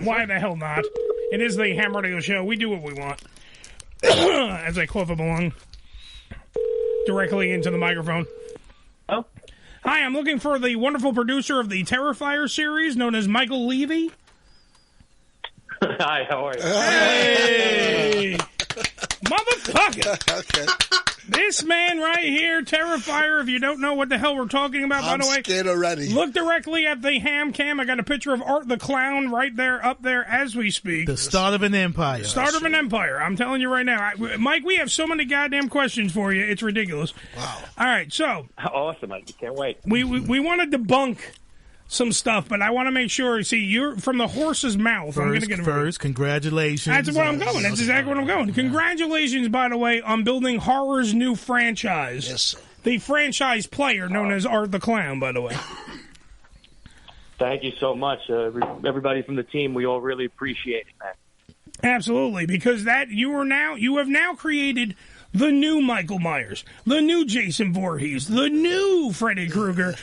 Why the hell not? It is the Ham Radio Show. We do what we want. As I cough up a lung directly into the microphone. Oh. Hi, I'm looking for the wonderful producer of the Terrifier series, known as Michael Leavy. Hi, how are you? Hey! Motherfucker! Okay. This man right here, Terrifier, if you don't know what the hell we're talking about, by the way. I'm scared already. Look directly at the ham cam. I got a picture of Art the Clown right there, up there as we speak. The start of an empire. Start of an empire. I'm telling you right now. Mike, we have so many goddamn questions for you. It's ridiculous. Wow. All right, so. Awesome. I can't wait. We want to debunk some stuff, but I want to make sure. See, you're from the horse's mouth. I'm going to get it first. Congratulations. That's where I'm going. That's exactly what I'm going. Congratulations, by the way, on building horror's new franchise. Yes, sir. The franchise player known as Art the Clown, by the way. Thank you so much, everybody from the team. We all really appreciate it, man. Absolutely, because you have now created the new Michael Myers, the new Jason Voorhees, the new Freddy Krueger,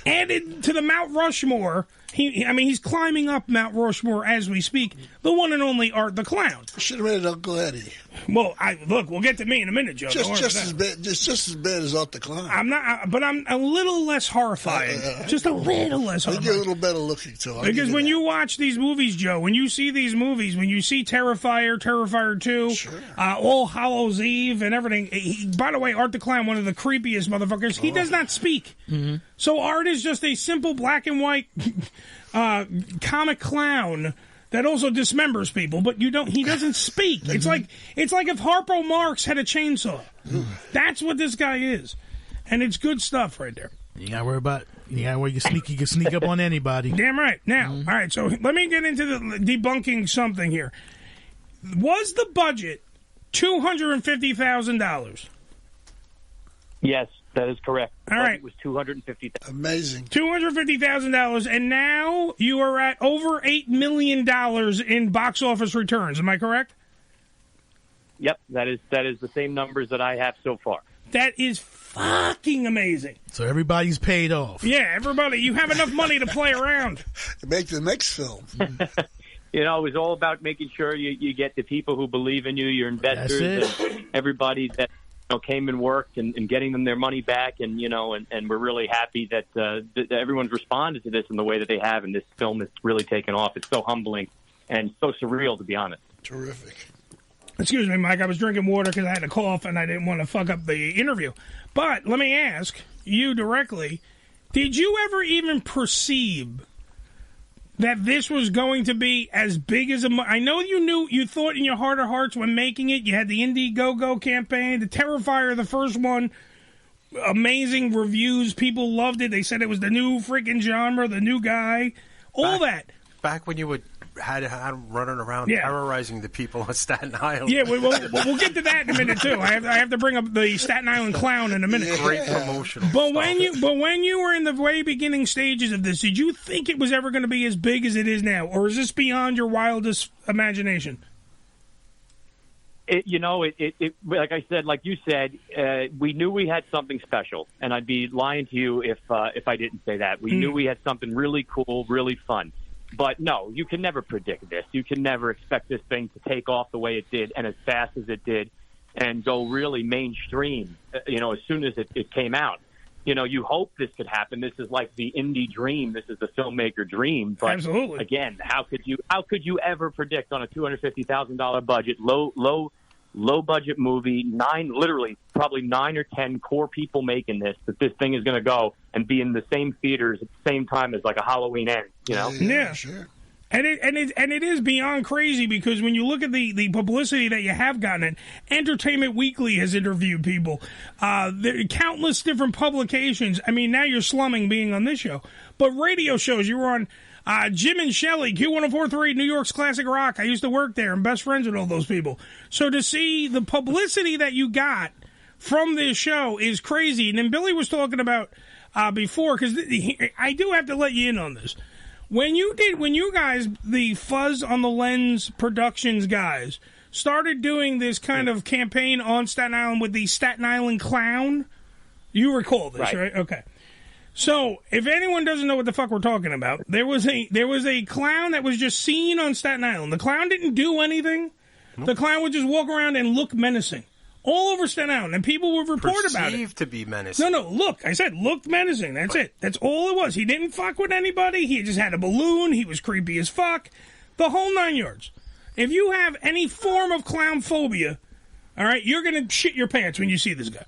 added to the Mount Rushmore. He's climbing up Mount Rushmore as we speak. The one and only Art the Clown. Should have made it Uncle Eddie. Well, we'll get to me in a minute, Joe. Just as bad as Art the Clown. I'm not, but I'm a little less horrifying. Just a little less horrifying. You're a little better looking too. Because when you watch these movies, Joe, when you see these movies, when you see Terrifier, Terrifier 2, sure. All Hallows Eve, and everything. By the way, Art the Clown, one of the creepiest motherfuckers. He does not speak. Mm-hmm. So Art is just a simple black and white comic clown that also dismembers people, but he doesn't speak. It's like if Harpo Marx had a chainsaw. That's what this guy is. And it's good stuff right there. You gotta worry about you can sneak up on anybody. Damn right. Now, all right, so let me get into the debunking something here. Was the budget $250,000? Yes, that is correct. All right. It was $250,000. Amazing. $250,000, and now you are at over $8 million in box office returns. Am I correct? Yep, that is the same numbers that I have so far. That is fucking amazing. So everybody's paid off. Yeah, everybody. You have enough money to play around. Make the next film. You know, it was all about making sure you get the people who believe in you, your investors, and everybody that came and worked and getting them their money back. And, and we're really happy that everyone's responded to this in the way that they have. And this film has really taken off. It's so humbling and so surreal, to be honest. Terrific. Excuse me, Mike. I was drinking water because I had a cough and I didn't want to fuck up the interview. But let me ask you directly, did you ever even perceive that this was going to be as big as I know you thought in your heart of hearts when making it. You had the Indiegogo campaign, the Terrifier, the first one, amazing reviews. People loved it. They said it was the new freaking genre, the new guy, that. Back when you had him running around terrorizing the people on Staten Island. Yeah, we'll get to that in a minute too. I have to bring up the Staten Island Clown in a minute. Great promotional. But when you were in the very beginning stages of this, did you think it was ever going to be as big as it is now, or is this beyond your wildest imagination? Like I said, like you said, we knew we had something special, and I'd be lying to you if I didn't say that. We knew we had something really cool, really fun. But no, you can never predict this. You can never expect this thing to take off the way it did and as fast as it did and go really mainstream, as soon as it came out. You hope this could happen. This is like the indie dream. This is the filmmaker dream. But absolutely. Again, how could you ever predict on a $250,000 budget, low budget movie, probably 9 or 10 core people making this, that this thing is going to go and be in the same theaters at the same time as like a Halloween Ends, Yeah, sure. And it is beyond crazy because when you look at the publicity that you have gotten, Entertainment Weekly has interviewed people, there are countless different publications. I mean, now you're slumming being on this show, but radio shows. You were on Jim and Shelley, Q1043, New York's Classic Rock. I used to work there and best friends with all those people. So to see the publicity that you got from this show is crazy. And then Billy was talking about before, because I do have to let you in on this. When you guys, the Fuzz on the Lens Productions guys, started doing this kind of campaign on Staten Island with the Staten Island Clown, you recall this, right? Okay. So, if anyone doesn't know what the fuck we're talking about, there was a clown that was just seen on Staten Island. The clown didn't do anything. Nope. The clown would just walk around and look menacing all over Staten Island, and people would report about it. Perceived to be menacing. No, look. I said looked menacing. That's it. That's all it was. He didn't fuck with anybody. He just had a balloon. He was creepy as fuck. The whole 9 yards. If you have any form of clown phobia, all right, you're going to shit your pants when you see this guy.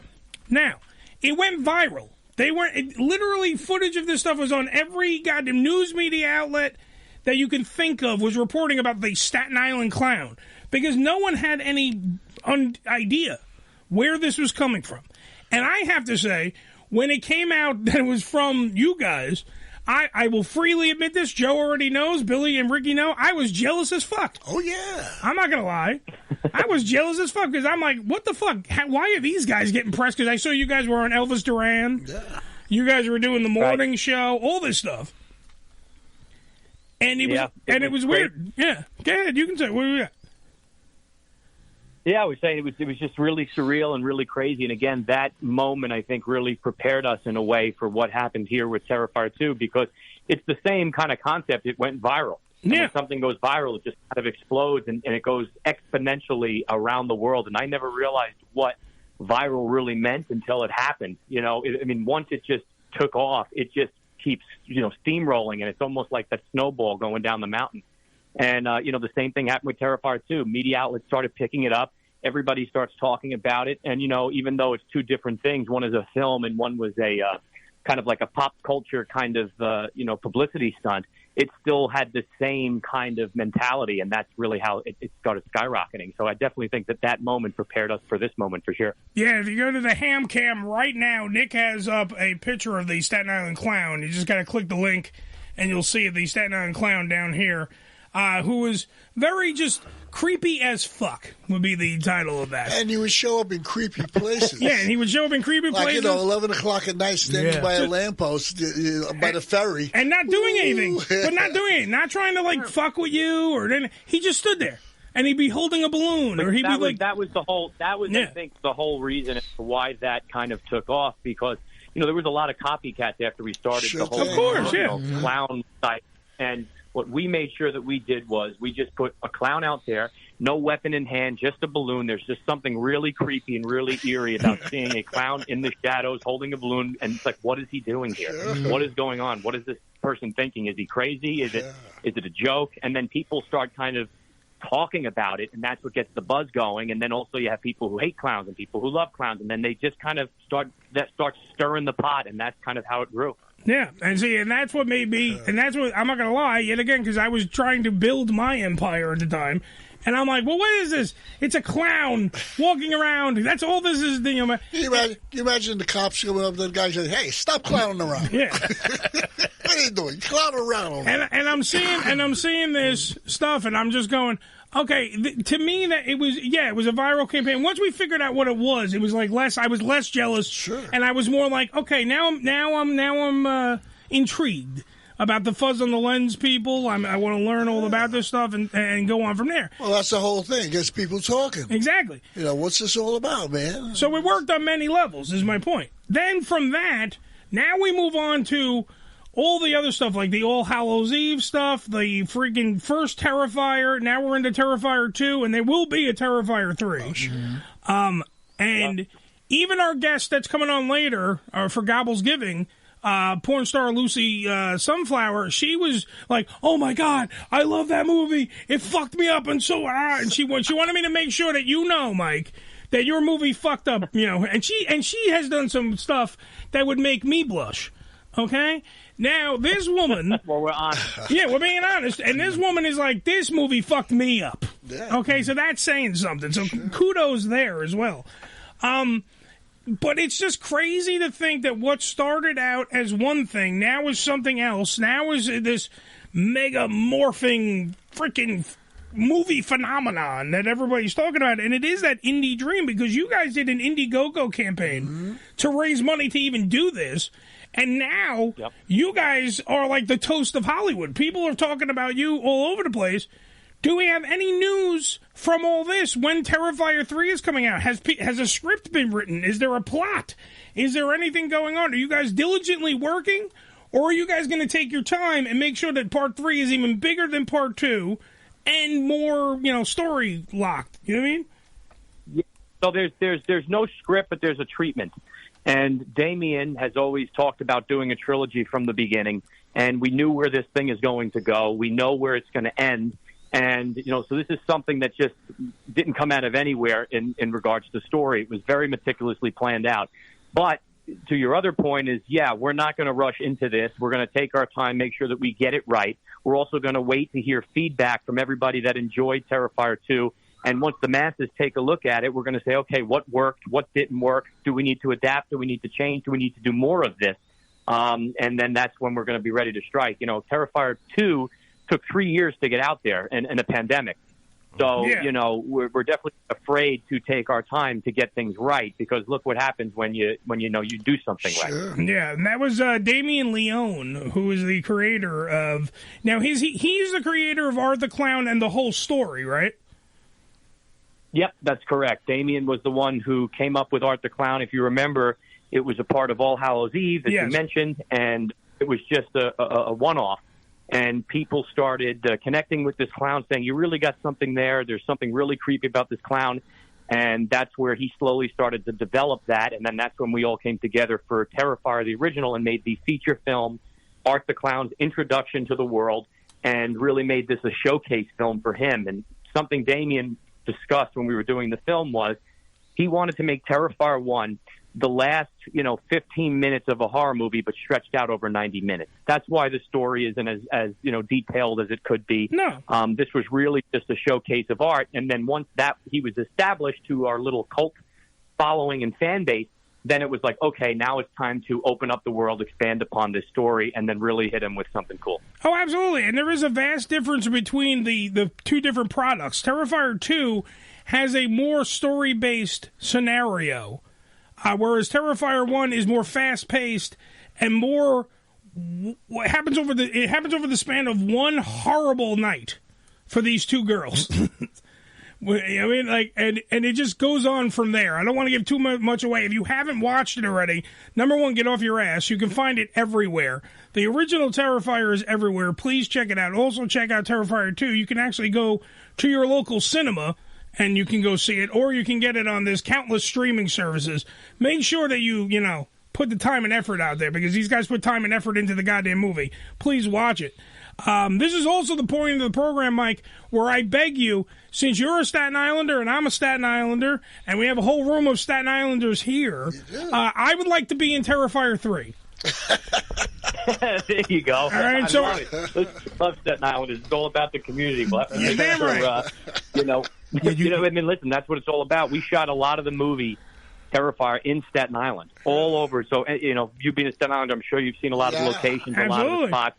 Now, it went viral. Literally, footage of this stuff was on every goddamn news media outlet that you can think of was reporting about the Staten Island clown because no one had any idea where this was coming from. And I have to say, when it came out that it was from you guys, I will freely admit this. Joe already knows. Billy and Ricky know. I was jealous as fuck. Oh, yeah. I'm not going to lie. I was jealous as fuck because I'm like, what the fuck? Why are these guys getting pressed? Because I saw you guys were on Elvis Duran. Yeah. You guys were doing the morning show, all this stuff. And it was weird. Yeah. Go ahead. You can say, what do you got? Yeah, I was saying it was just really surreal and really crazy. And again, that moment, I think, really prepared us in a way for what happened here with Terrifier 2, because it's the same kind of concept. It went viral. And when something goes viral, it just kind of explodes and it goes exponentially around the world. And I never realized what viral really meant until it happened. You know, once it just took off, it just keeps, steamrolling. And it's almost like that snowball going down the mountain. And, the same thing happened with Terrifier 2. Media outlets started picking it up. Everybody starts talking about it. And, even though it's two different things, one is a film and one was a kind of like a pop culture kind of, publicity stunt, it still had the same kind of mentality. And that's really how it started skyrocketing. So I definitely think that moment prepared us for this moment for sure. Yeah, if you go to the ham cam right now, Nick has up a picture of the Staten Island clown. You just got to click the link and you'll see the Staten Island clown down here. Who was very just creepy as fuck would be the title of that. And he would show up in creepy places. Yeah, and he would show up in creepy places. 11 o'clock at night standing by a lamppost by the ferry. And not doing anything. But not doing it. Not trying to, fuck with you or anything. He just stood there. And he'd be holding a balloon. But or he'd be that was I think, the whole reason as to why that kind of took off. Because, there was a lot of copycats after we started the whole of course, clown site. And what we made sure that we did was we just put a clown out there, no weapon in hand, just a balloon. There's just something really creepy and really eerie about seeing a clown in the shadows holding a balloon. And it's like, what is he doing here? What is going on? What is this person thinking? Is he crazy? Is it a joke? And then people start kind of talking about it, and that's what gets the buzz going. And then also you have people who hate clowns and people who love clowns, and then they just kind of start stirring the pot, and that's kind of how it grew. Yeah, and that's what made me, and that's what, I'm not going to lie, yet again, because I was trying to build my empire at the time, and I'm like, well, what is this? It's a clown walking around. That's all this is. Can you imagine the cops coming up to the guy and saying, hey, stop clowning around. Yeah. What are you doing? Clown around. And I'm seeing this stuff, and I'm just going, okay, to me that it was a viral campaign. Once we figured out what it was like I was less jealous, sure, and I was more like, okay, now I'm intrigued about the fuzz on the lens people. I want to learn all about this stuff and go on from there. Well, that's the whole thing. It gets people talking. Exactly. What's this all about, man? So it worked on many levels, is my point. Then from that, now we move on to all the other stuff, like the All Hallows Eve stuff, the freaking first Terrifier. Now we're into Terrifier 2, and there will be a Terrifier 3. Oh, sure. And even our guest that's coming on later for Gobble's Giving, porn star Lucy Sunflower, she was like, oh my God, I love that movie. It fucked me up. And so, and she wanted me to make sure that Mike, that your movie fucked up, and she has done some stuff that would make me blush. Okay? Now, this woman... Well, we're honest. Yeah, we're being honest. And this woman is like, this movie fucked me up. Yeah. Okay, so that's saying something. So kudos there as well. But it's just crazy to think that what started out as one thing now is something else. Now is this mega morphing freaking movie phenomenon that everybody's talking about. And it is that indie dream, because you guys did an Indiegogo campaign to raise money to even do this. And now you guys are like the toast of Hollywood. People are talking about you all over the place Do we have any news from all this when Terrifier 3 is coming out? Has a script been written? Is there a plot? Is there anything going on? Are you guys diligently working? Or are you guys going to take your time and make sure that Part 3 is even bigger than Part 2 and more, story locked? You know what I mean? Yeah. So there's no script, but there's a treatment. And Damien has always talked about doing a trilogy from the beginning, and we knew where this thing is going to go. We know where it's going to end. And, so this is something that just didn't come out of anywhere in regards to story. It was very meticulously planned out. But to your other point is, we're not going to rush into this. We're going to take our time, make sure that we get it right. We're also going to wait to hear feedback from everybody that enjoyed Terrifier 2. And once the masses take a look at it, we're going to say, okay, what worked? What didn't work? Do we need to adapt? Do we need to change? Do we need to do more of this? And then that's when we're going to be ready to strike. Terrifier 2 took 3 years to get out there and a pandemic. So, we're definitely afraid to take our time to get things right, because look what happens when you do something right. Yeah, and that was Damien Leone, who is the creator of... Now, he's the creator of Art the Clown and the whole story, right? Yep, that's correct. Damien was the one who came up with Art the Clown. If you remember, it was a part of All Hallows Eve that you mentioned, and it was just a one-off. And people started connecting with this clown, saying, you really got something there. There's something really creepy about this clown. And that's where he slowly started to develop that. And then that's when we all came together for Terrifier, the original, and made the feature film, Art the Clown's introduction to the world, and really made this a showcase film for him. And something Damien discussed when we were doing the film was he wanted to make Terrifier 1 the last, 15 minutes of a horror movie, but stretched out over 90 minutes. That's why the story isn't as detailed as it could be. No. This was really just a showcase of art. And then once that he was established to our little cult following and fan base, then it was like, okay, now it's time to open up the world, expand upon this story, and then really hit him with something cool. Oh, absolutely. And there is a vast difference between the two different products. Terrifier 2 has a more story-based scenario, whereas Terrifier 1 is more fast-paced and more... It happens over the span of one horrible night for these two girls. I mean, and it just goes on from there. I don't want to give too much away. If you haven't watched it already, number one, get off your ass. You can find it everywhere. The original Terrifier is everywhere. Please check it out. Also, check out Terrifier 2. You can actually go to your local cinema and you can go see it, or you can get it on this countless streaming services. Make sure that you put the time and effort out there, because these guys put time and effort into the goddamn movie. Please watch it. This is also the point of the program, Mike, where I beg you, since you're a Staten Islander and I'm a Staten Islander, and we have a whole room of Staten Islanders here, I would like to be in Terrifier 3. There you go. All right, I love Staten Island. It's all about the community. You're damn right. I mean, listen, that's what it's all about. We shot a lot of the movie Terrifier in Staten Island, all over. So, you being a Staten Islander, I'm sure you've seen a lot of the locations, a lot of the spots.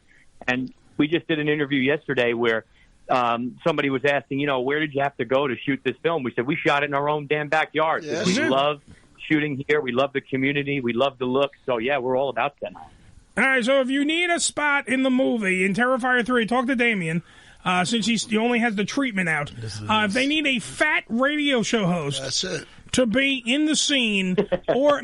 And we just did an interview yesterday where somebody was asking, where did you have to go to shoot this film? We said, we shot it in our own damn backyard. Yes. We love shooting here. We love the community. We love the look. So, yeah, we're all about Staten Island. All right, so if you need a spot in the movie, in Terrifier 3, talk to Damien, since he only has the treatment out. If they need a fat radio show host... That's it. To be in the scene, or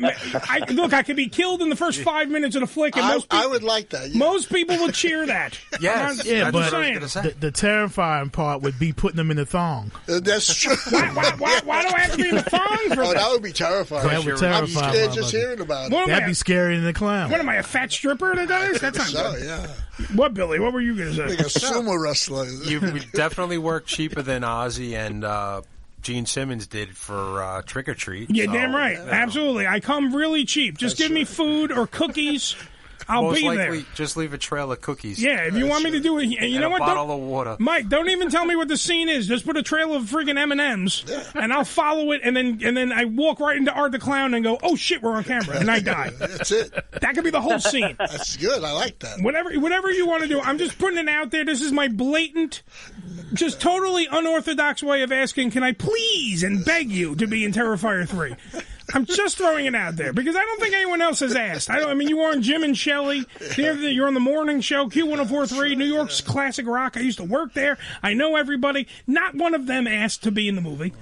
I could be killed in the first 5 minutes of the flick. And I would like that. Yeah. Most people would cheer that. Yes, yeah, but say. The terrifying part would be putting them in the thong. That's true. Why do I have to be in the thong for that? That would be terrifying. That would terrify. I'm scared just hearing about it. That'd be scarier than the clown. What am I, a fat stripper that does? That's not good. Yeah. What, Billy? What were you going to say? Like a sumo wrestler. You would definitely work cheaper than Ozzy and Gene Simmons did for Trick or Treat. Yeah, damn right. Absolutely. I come really cheap. Just give me food or cookies. I'll Most be likely, there. just leave a trail of cookies. Yeah, if you want me to do it, you know what? A bottle of water. Mike, don't even tell me what the scene is. Just put a trail of freaking M&Ms, and I'll follow it, and then I walk right into Art the Clown and go, oh shit, we're on camera, and I die. That's it. That could be the whole scene. That's good. I like that. Whatever you want to do. I'm just putting it out there. This is my blatant, just totally unorthodox way of asking, can I please and beg you to be in Terrifier 3? I'm just throwing it out there because I don't think anyone else has asked. I mean, you were on Jim and Shelley. You're on the morning show, Q1043, New York's classic rock. I used to work there. I know everybody. Not one of them asked to be in the movie.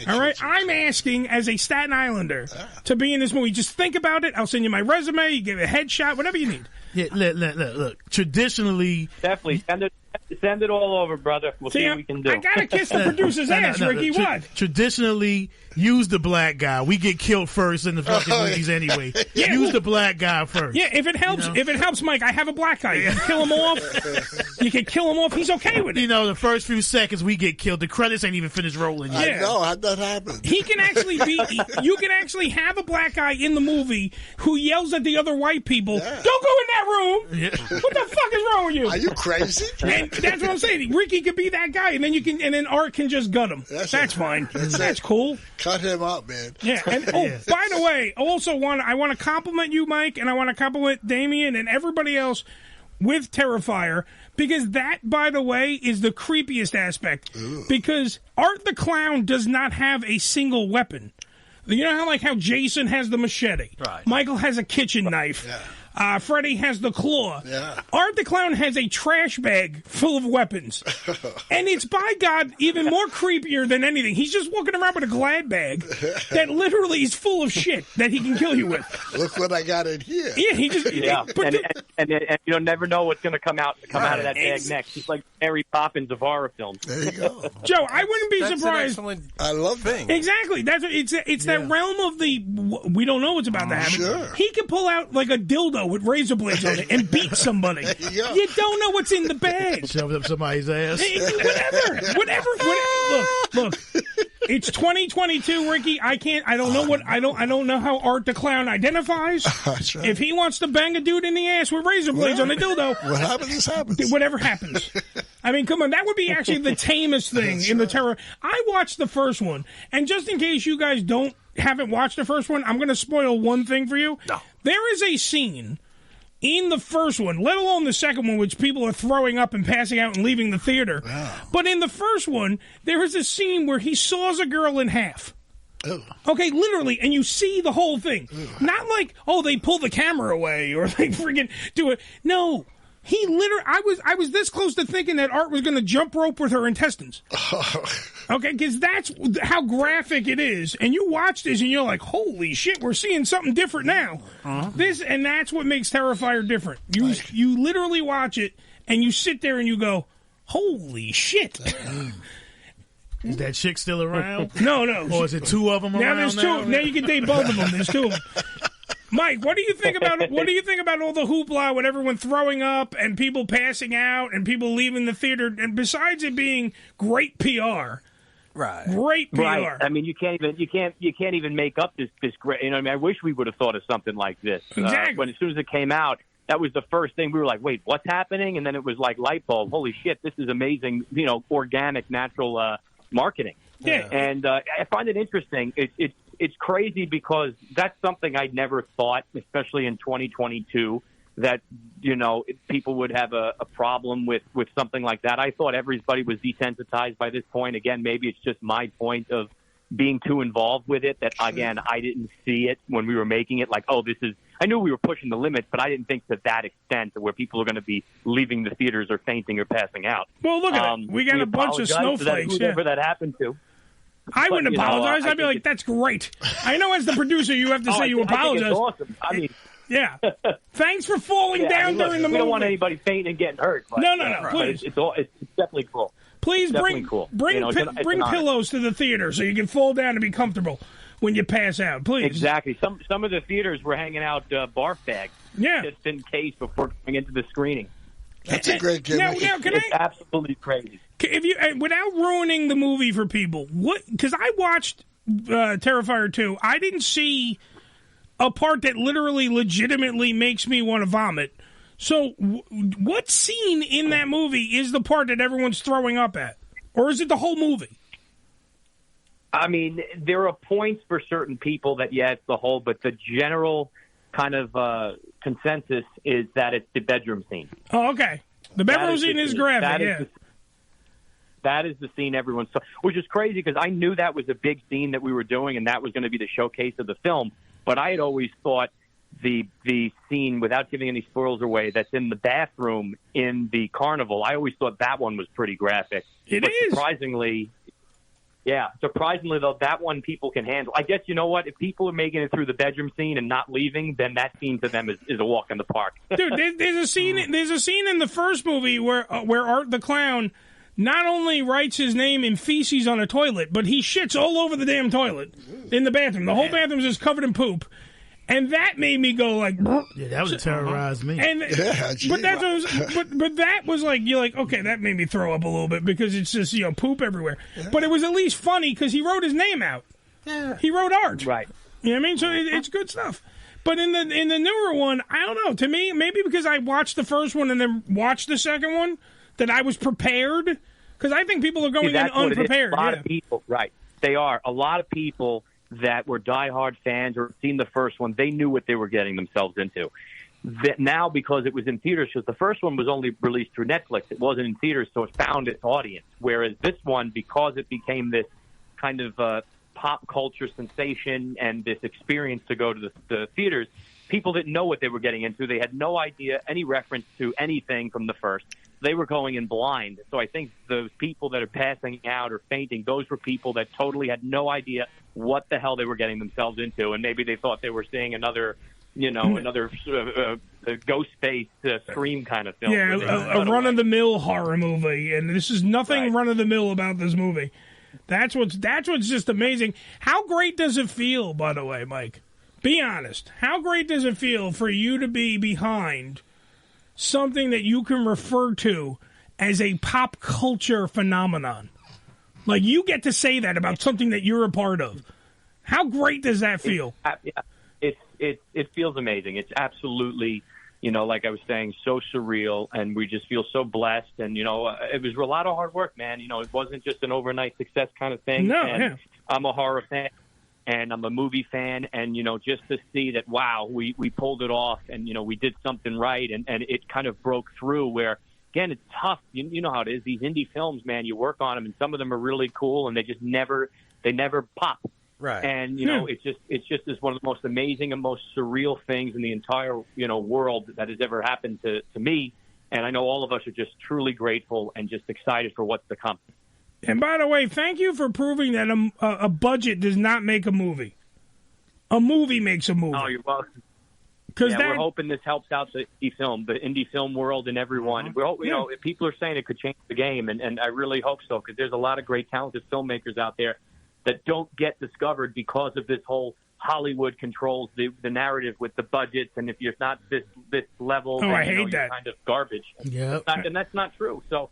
All right? I'm asking as a Staten Islander to be in this movie. Just think about it. I'll send you my resume. You give a headshot, whatever you need. Yeah, look. Traditionally, definitely send it all over, brother. We'll see what we can do. I gotta kiss the producer's ass, Ricky. What? Traditionally, use the black guy. We get killed first in the fucking movies anyway. Yeah. Use the black guy first. Yeah, if it helps, Mike, I have a black guy. You can kill him off. You can kill him off. He's okay with it. The first few seconds we get killed. The credits ain't even finished rolling yet. I know. How'd that happen? He can actually you can actually have a black guy in the movie who yells at the other white people, "Don't go in that room." Yeah. What the fuck is wrong with you? Are you crazy? And that's what I'm saying. Ricky could be that guy, and then Art can just gut him. That's fine. That's cool. Cut him up, man. Yeah. And by the way, I want to compliment you, Mike, and I want to compliment Damien and everybody else with Terrifier, because that, by the way, is the creepiest aspect. Ooh. Because Art the Clown does not have a single weapon. You know how Jason has the machete, right? Michael has a kitchen knife. Yeah. Freddy has the claw. Yeah. Art the Clown has a trash bag full of weapons. And it's, by God, even more creepier than anything. He's just walking around with a Glad bag that literally is full of shit that he can kill you with. Look what I got in here. Yeah, he just... Yeah, and you'll never know what's going to come out of that bag next. It's like Mary Poppins of horror films. There you go. Joe, I wouldn't be surprised. I love that. Exactly. It's that realm of the... We don't know what's about to happen. Sure. He can pull out like a dildo with razor blades on it and beat somebody. You don't know what's in the bag. Shove up somebody's ass. Whatever. Look. It's 2022, Ricky. I don't know how Art the Clown identifies. That's right. If he wants to bang a dude in the ass with razor blades on a dildo, what happens. Whatever happens. I mean, come on, that would be actually the tamest thing in the terror. I watched the first one, and just in case you guys haven't watched the first one, I'm going to spoil one thing for you. No. There is a scene in the first one, let alone the second one, which people are throwing up and passing out and leaving the theater. Wow. But in the first one, there is a scene where he saws a girl in half. Ew. Okay, literally, and you see the whole thing. Ew. Not like, they pull the camera away or like freaking do it. No. He literally, I was this close to thinking that Art was going to jump rope with her intestines. Okay, because that's how graphic it is. And you watch this and you're like, holy shit, we're seeing something different now. Uh-huh. And that's what makes Terrifier different. You literally watch it and you sit there and you go, holy shit. Is that chick still around? No. Or is it two of them around now? There's two. Now you can date both of them. There's two of them. Mike, what do you think about all the hoopla with everyone throwing up and people passing out and people leaving the theater? And besides it being great PR, right? Great PR. Right. I mean, you can't even make up this great. I wish we would have thought of something like this. Exactly. When as soon as it came out, that was the first thing we were like, wait, what's happening? And then it was like light bulb. Holy shit, this is amazing. Organic, natural marketing. Yeah. And I find it interesting. It's crazy because that's something I'd never thought, especially in 2022, that, people would have a problem with something like that. I thought everybody was desensitized by this point. Again, maybe it's just my point of being too involved with it that, again, I didn't see it when we were making it. Like, I knew we were pushing the limits, but I didn't think to that extent where people are going to be leaving the theaters or fainting or passing out. Well, look at it. We got a bunch of snowflakes. Whoever that happened to. I wouldn't apologize. I'd be like, that's great. I know as the producer you have to say you apologize. I think it's awesome. I mean, yeah. Thanks for falling down during the movie. We don't want anybody fainting and getting hurt. But, no, please. It's definitely cool. Please bring pillows to the theater so you can fall down and be comfortable when you pass out, please. Exactly. Some of the theaters were hanging out barf bags just in case before going into the screening. That's a great gimmick. It's absolutely crazy. If you, without ruining the movie for people, because I watched Terrifier 2, I didn't see a part that literally legitimately makes me want to vomit. So what scene in that movie is the part that everyone's throwing up at? Or is it the whole movie? I mean, there are points for certain people that, it's the whole, but the general kind of consensus is that it's the bedroom scene. Oh, okay. The bedroom scene is graphic, That is the scene everyone saw, which is crazy because I knew that was a big scene that we were doing and that was going to be the showcase of the film. But I had always thought the scene, without giving any spoilers away, that's in the bathroom in the carnival, I always thought that one was pretty graphic. It is. Surprisingly, though, that one people can handle. I guess, you know what? If people are making it through the bedroom scene and not leaving, then that scene to them is a walk in the park. Dude, there's a scene. There's a scene in the first movie where Art the Clown not only writes his name in feces on a toilet, but he shits all over the damn toilet in the bathroom. The whole bathroom is just covered in poop. And that made me go like, yeah, that would terrorize me. And but that was like, you're like, okay, that made me throw up a little bit because it's just, you know, poop everywhere. Yeah. But it was at least funny because he wrote his name out. Yeah, he wrote Art. Right. You know what I mean? So it's good stuff. But in the newer one, I don't know. To me, maybe because I watched the first one and then watched the second one, that I was prepared. Because I think people are going in unprepared. A lot of people, right? They are. A lot of people that were diehard fans or seen the first one, they knew what they were getting themselves into. That now, because it was in theaters, because the first one was only released through Netflix, it wasn't in theaters, so it found its audience. Whereas this one, because it became this kind of pop culture sensation and this experience to go to the theaters, people didn't know what they were getting into. They had no idea, any reference to anything from the first. They were going in blind. So I think those people that are passing out or fainting, those were people that totally had no idea what the hell they were getting themselves into. And maybe they thought they were seeing another ghost-faced Scream kind of film. Yeah, a run-of-the-mill horror movie. And this is nothing run-of-the-mill about this movie. That's what's just amazing. How great does it feel, by the way, Mike? Be honest. How great does it feel for you to be behind something that you can refer to as a pop culture phenomenon? Like, you get to say that about something that you're a part of. How great does that feel? It feels amazing. It's absolutely, like I was saying, so surreal, and we just feel so blessed. And, it was a lot of hard work, man. It wasn't just an overnight success kind of thing. No, and I'm a horror fan. And I'm a movie fan, and, just to see that, wow, we pulled it off, and, we did something right, and it kind of broke through where, again, it's tough. You know how it is. These indie films, man, you work on them, and some of them are really cool, and they just never pop. Right. And, it's just is one of the most amazing and most surreal things in the entire, world that has ever happened to me. And I know all of us are just truly grateful and just excited for what's to come. And by the way, thank you for proving that a budget does not make a movie. A movie makes a movie. Oh, you're welcome. We're hoping this helps out the indie film world and everyone. If people are saying it could change the game, and I really hope so, because there's a lot of great talented filmmakers out there that don't get discovered because of this whole Hollywood controls the narrative with the budgets, and if you're not this level, then, I hate you're that. kind of garbage. Yep. And that's not true. So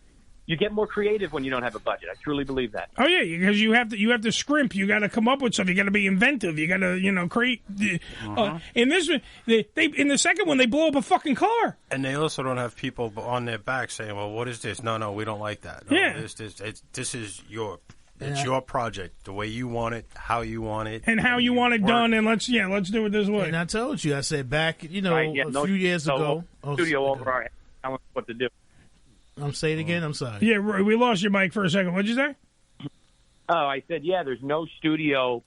you get more creative when you don't have a budget. I truly believe that. Oh yeah, because you have to scrimp. You got to come up with something. You got to be inventive. You got to create. In this, in the second one, they blow up a fucking car. And they also don't have people on their back saying, "Well, what is this?" No, we don't like that. No, this is your. It's your project, the way you want it, how you want it, and how you want it done. And let's do it this way. And I told you, I said back, a few years ago, studio over our head, telling us what to do. I'm saying it again. I'm sorry. Yeah, we lost your mic for a second. What'd you say? Oh, I said, there's no studio,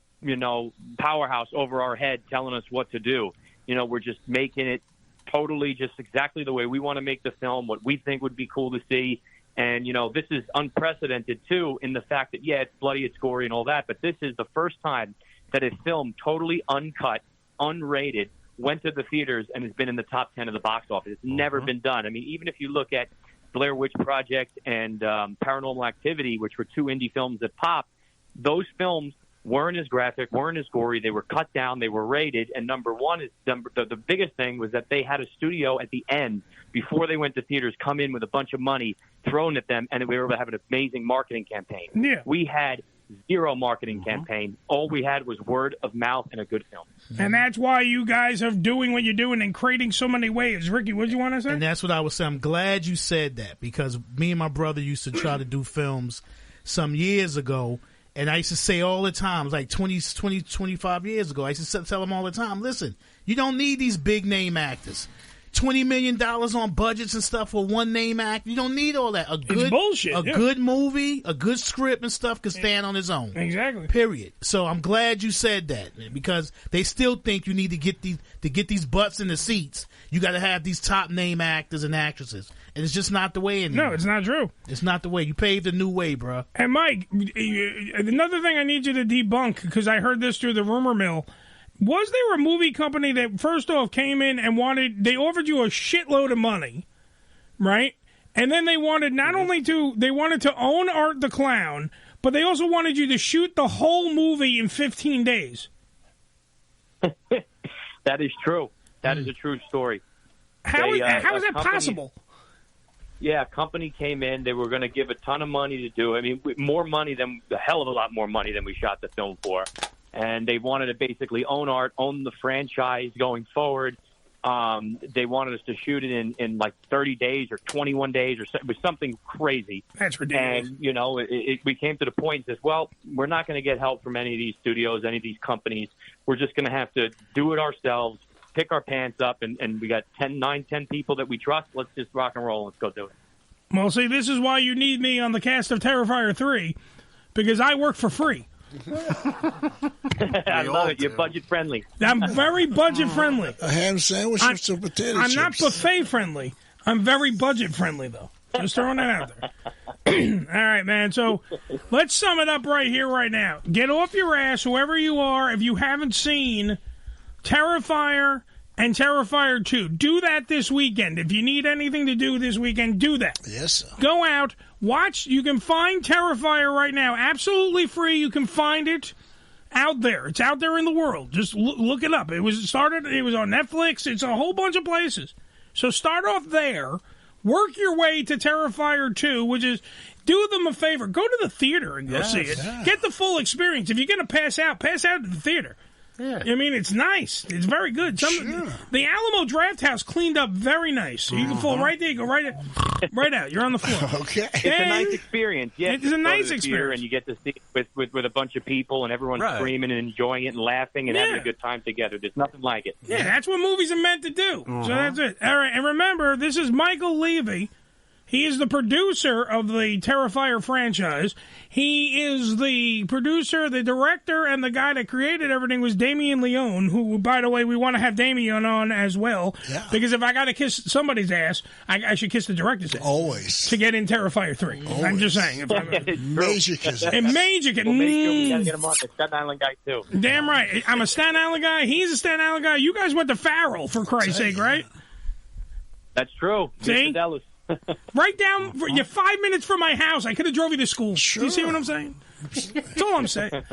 powerhouse over our head telling us what to do. We're just making it totally just exactly the way we want to make the film, what we think would be cool to see. And, this is unprecedented, too, in the fact that, it's bloody, it's gory and all that, but this is the first time that a film totally uncut, unrated, went to the theaters and has been in the top 10 of the box office. It's never been done. I mean, even if you look at Blair Witch Project and Paranormal Activity, which were two indie films that popped, those films weren't as graphic, weren't as gory. They were cut down, they were rated, and number one is the biggest thing was that they had a studio at the end before they went to theaters come in with a bunch of money thrown at them, and we were able to have an amazing marketing campaign. Yeah. We had zero marketing campaign. All we had was word of mouth and a good film. And that's why you guys are doing what you're doing and creating so many waves. Ricky, what did you want to say? And that's what I was saying. I'm glad you said that, because me and my brother used to try to do films some years ago, and I used to say all the time, like 25 years ago, I used to tell them all the time, listen, you don't need these big name actors. $20 million on budgets and stuff for one name act. You don't need all that. It's bullshit. Good movie, a good script and stuff can stand on its own. Exactly. Period. So I'm glad you said that, because they still think you need to get these butts in the seats. You got to have these top name actors and actresses, and it's just not the way anymore. No, it's not true. It's not the way. You paved a new way, bro. And Mike, another thing I need you to debunk, because I heard this through the rumor mill. Was there a movie company that first off came in and they offered you a shitload of money, right? And then they wanted they wanted to own Art the Clown, but they also wanted you to shoot the whole movie in 15 days. That is true. That is a true story. How is that possible? Yeah, a company came in. They were going to give a ton of money to do it. I mean, a hell of a lot more money than we shot the film for. And they wanted to basically own Art, own the franchise going forward. They wanted us to shoot it in like 30 days or 21 days or it was something crazy. That's ridiculous. And, we came to the point that, well, we're not going to get help from any of these studios, any of these companies. We're just going to have to do it ourselves, pick our pants up, and we got 10 people that we trust. Let's just rock and roll. Let's go do it. Well, see, this is why you need me on the cast of Terrifier 3, because I work for free. I love it. You're budget friendly. I'm very budget friendly. A ham sandwich with some potato chips. I'm not buffet friendly. I'm very budget friendly, though. Just throwing that out there. All right, man. So let's sum it up right here, right now. Get off your ass, whoever you are, if you haven't seen Terrifier and Terrifier 2. Do that this weekend. If you need anything to do this weekend, do that. Yes, sir. Go out, watch. You can find Terrifier right now. Absolutely free. You can find it out there. It's out there in the world. Just look it up. It was on Netflix. It's a whole bunch of places. So start off there. Work your way to Terrifier 2, which is, do them a favor. Go to the theater and go see it. Yeah. Get the full experience. If you're going to pass out at the theater. Yeah. I mean, it's nice. It's very good. The Alamo Drafthouse cleaned up very nice. So you can fall right there. You go right out. You're on the floor. Okay. It's a nice experience. Yeah, it's a nice experience. And you get to see it with a bunch of people and everyone screaming and enjoying it and laughing and having a good time together. There's nothing like it. Yeah, that's what movies are meant to do. So that's it. All right. And remember, this is Michael Leavy. He is the producer of the Terrifier franchise. He is the producer, the director, and the guy that created everything was Damien Leone, who, by the way, we want to have Damien on as well. Yeah. Because if I got to kiss somebody's ass, I should kiss the director's ass. Always. To get in Terrifier 3. Always. I'm just saying. Major kiss. Major kiss. We'll make sure we got to get him on. The Staten Island guy, too. Damn right. I'm a Staten Island guy. He's a Staten Island guy. You guys went to Farrell, for Christ's sake, right? That's true. See? Right down, you're 5 minutes from my house. I could have drove you to school. Sure. Do you see what I'm saying? That's all I'm saying.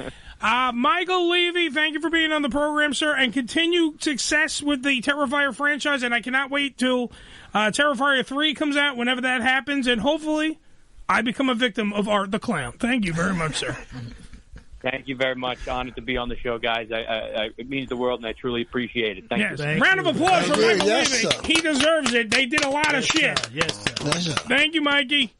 Michael Leavy, thank you for being on the program, sir, and continue success with the Terrifier franchise, and I cannot wait till Terrifier 3 comes out, whenever that happens, and hopefully I become a victim of Art the Clown. Thank you very much, sir. Thank you very much. Honored to be on the show, guys. It means the world, and I truly appreciate it. Thank you. Round of applause for Michael Leavy. He deserves it. They did a lot of shit. Yes, sir. Thank you, Mikey.